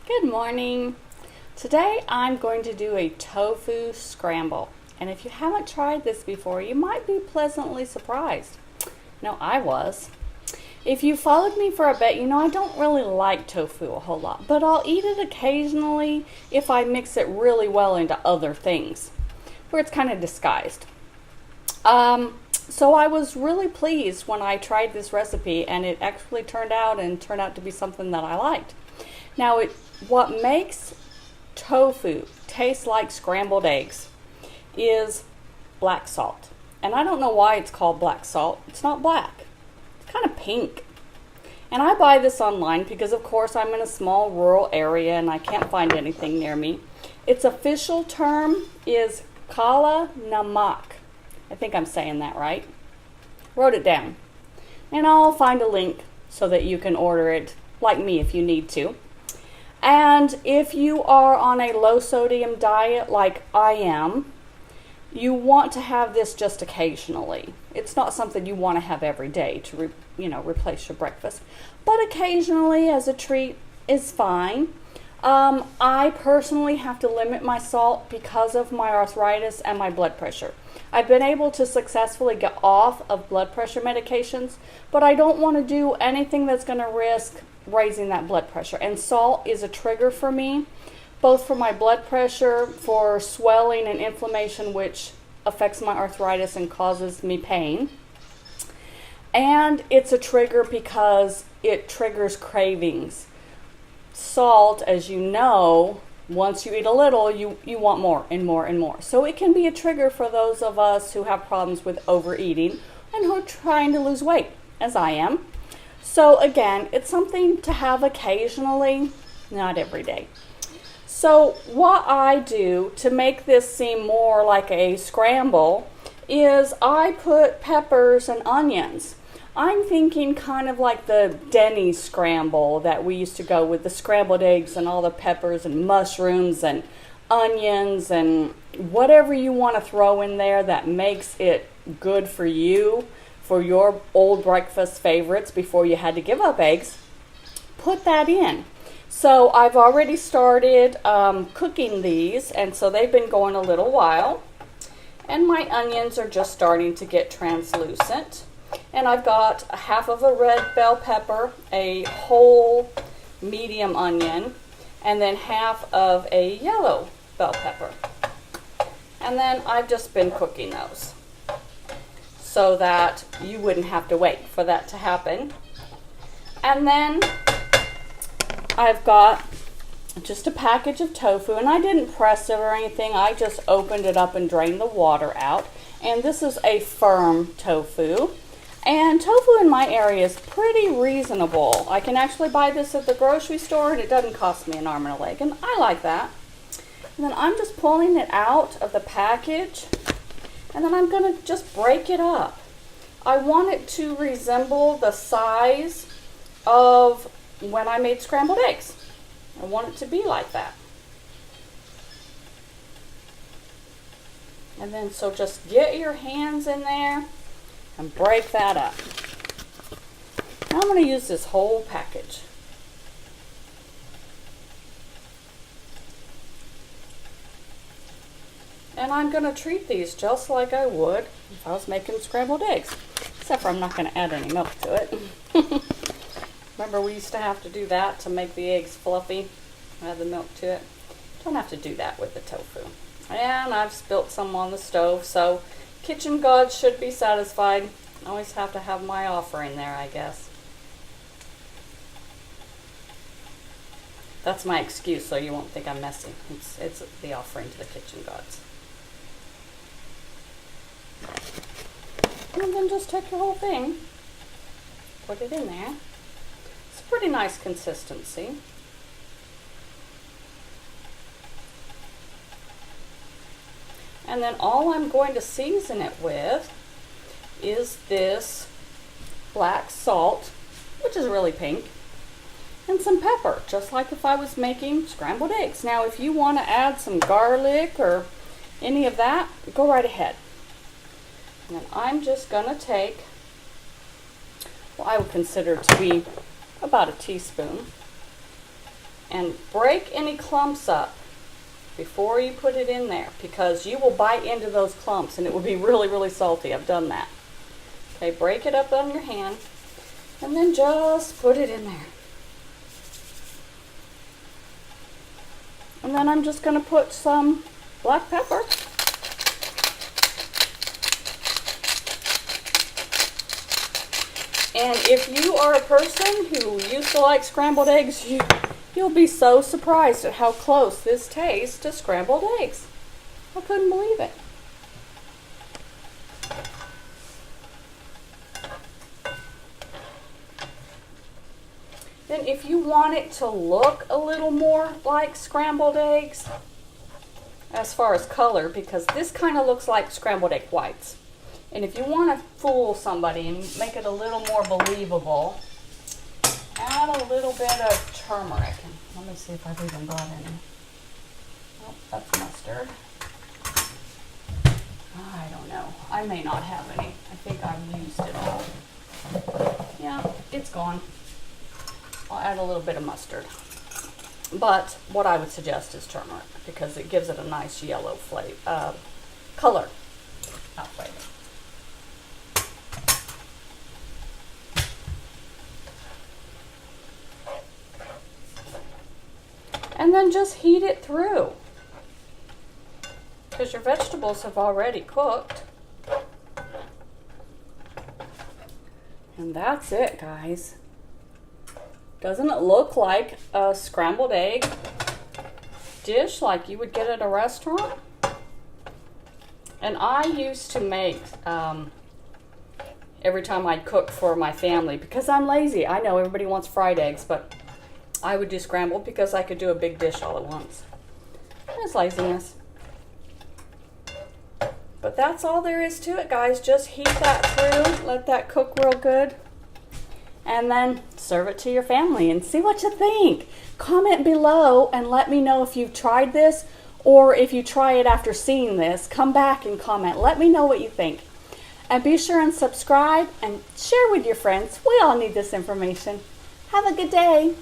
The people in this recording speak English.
Good morning. Today I'm going to do a tofu scramble. And if you haven't tried this before, you might be pleasantly surprised. No, I was. If you followed me for a bit, you know I don't really like tofu a whole lot, but I'll eat it occasionally if I mix it really well into other things, where it's kind of disguised. So I was really pleased when I tried this recipe, and it actually turned out to be something that I liked. Now, what makes tofu taste like scrambled eggs is black salt. And I don't know why it's called black salt. It's not black. It's kind of pink. And I buy this online because, of course, I'm in a small rural area and I can't find anything near me. Its official term is kala namak. I think I'm saying that right. Wrote it down. And I'll find a link so that you can order it, like me, if you need to. And if you are on a low sodium diet like I am, you want to have this just occasionally. It's not something you want to have every day to replace your breakfast, but occasionally as a treat is fine. I personally have to limit my salt because of my arthritis and my blood pressure. I've been able to successfully get off of blood pressure medications, but I don't want to do anything that's going to risk raising that blood pressure. And salt is a trigger for me, both for my blood pressure, for swelling and inflammation, which affects my arthritis and causes me pain. And it's a trigger because it triggers cravings. Salt, as you know, once you eat a little, you want more and more and more. So it can be a trigger for those of us who have problems with overeating and who are trying to lose weight, as I am. So again, it's something to have occasionally, not every day. So what I do to make this seem more like a scramble is I put peppers and onions. I'm thinking kind of like the Denny's scramble that we used to go with, the scrambled eggs and all the peppers and mushrooms and onions and whatever you want to throw in there that makes it good for you, for your old breakfast favorites before you had to give up eggs. Put that in. So I've already started cooking these, and so they've been going a little while. And my onions are just starting to get translucent. And I've got a half of a red bell pepper, a whole medium onion, and then half of a yellow bell pepper. And then I've just been cooking those so that you wouldn't have to wait for that to happen. And then I've got just a package of tofu, and I didn't press it or anything. I just opened it up and drained the water out. And this is a firm tofu. And tofu in my area is pretty reasonable. I can actually buy this at the grocery store and it doesn't cost me an arm and a leg, and I like that. And then I'm just pulling it out of the package, and then I'm going to just break it up. I want it to resemble the size of when I made scrambled eggs. I want it to be like that. And then so just get your hands in there and break that up. Now I'm going to use this whole package. And I'm going to treat these just like I would if I was making scrambled eggs. Except for I'm not going to add any milk to it. Remember we used to have to do that to make the eggs fluffy? Add the milk to it. Don't have to do that with the tofu. And I've spilt some on the stove, so kitchen gods should be satisfied. I always have to have my offering there, I guess. That's my excuse, so you won't think I'm messy. It's the offering to the kitchen gods. And then just take your whole thing, put it in there. It's a pretty nice consistency. And then all I'm going to season it with is this black salt, which is really pink, and some pepper, just like if I was making scrambled eggs. Now, if you want to add some garlic or any of that, go right ahead. And then I'm just going to take, well, I would consider to be about a teaspoon And break any clumps up before you put it in there, because you will bite into those clumps and it will be really, really salty. I've done that. Okay, break it up on your hand and then just put it in there. And then I'm just going to put some black pepper. And if you are a person who used to like scrambled eggs, you'll be so surprised at how close this tastes to scrambled eggs. I couldn't believe it. Then if you want it to look a little more like scrambled eggs, as far as color, because this kind of looks like scrambled egg whites. And if you want to fool somebody and make it a little more believable, add a little bit of turmeric. Let me see if I've even got any. Oh, that's mustard. I don't know. I may not have any. I think I've used it all. Yeah, it's gone. I'll add a little bit of mustard. But what I would suggest is turmeric, because it gives it a nice yellow flavor, color, not flavor. And then just heat it through, because your vegetables have already cooked. And that's it, guys. Doesn't it look like a scrambled egg dish like you would get at a restaurant? And I used to make, every time I'd cook for my family, because I'm lazy. I know everybody wants fried eggs, but I would do scrambled because I could do a big dish all at once. It's laziness. But that's all there is to it, guys. Just heat that through, let that cook real good, and then serve it to your family and see what you think. Comment below and let me know if you've tried this, or if you try it after seeing this, come back and comment. Let me know what you think. And be sure and subscribe and share with your friends. We all need this information. Have a good day.